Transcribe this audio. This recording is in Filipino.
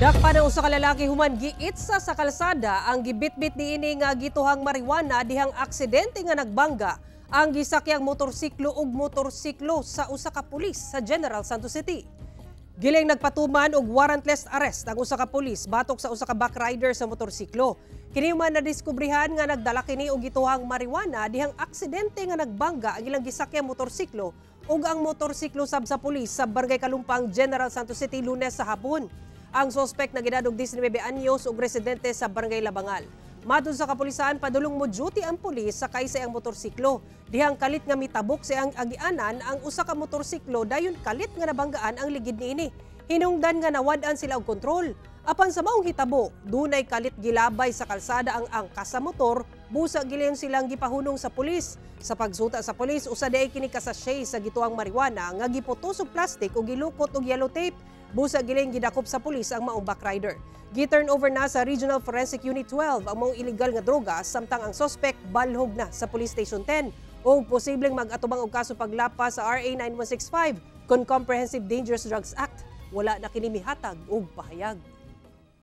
Dakpa ng usa ka lalaki human giitsa sa kalsada ang gibitbit niini nga gituhang marijuana dihang aksidente nga nagbangga ang gisakyang motorsiklo ug motorsiklo sa usa ka pulis sa General Santos City. Giling nagpatuman og warrantless arrest ang usa ka pulis batok sa usa ka backrider sa motorsiklo. Kini man nadiskubrihan nga nagdala kini og gituhang marijuana dihang aksidente nga nagbangga ang ilang gisakyang motorsiklo ug ang motorsiklo sab sa pulis sa Barangay Kalumpang, General Santos City Lunes sa hapon. Ang suspect na gidadog 19 anyos ug residente sa Barangay Labangal. Madun sa kapulisan, padulong mo duty ang pulis sa kaisa ang motorsiklo. Dihang kalit nga mitabok sa ang agianan ang usa ka motorsiklo dayon kalit nga nabanggaan ang ligid niini. Hinungdan nga nawad-an sila og kontrol. Apan sa maong hitabo, dunay kalit gilabay sa kalsada ang angkas sa motor, busa giling silang gipahunong sa pulis. Sa pagsuta sa pulis, usa day kini kasashay sa gituang marijuana nga giputos og plastic ug gilukot og yellow tape. Busa giling gidakop sa pulis ang maong backrider. Gi-turn over na sa Regional Forensic Unit 12 ang maong illegal nga droga samtang ang suspect balhog na sa Police Station 10 o posibleng mag-atubang og kaso paglapas sa RA 9165 kon Comprehensive Dangerous Drugs Act. Wala na kini mihatag og pahayag.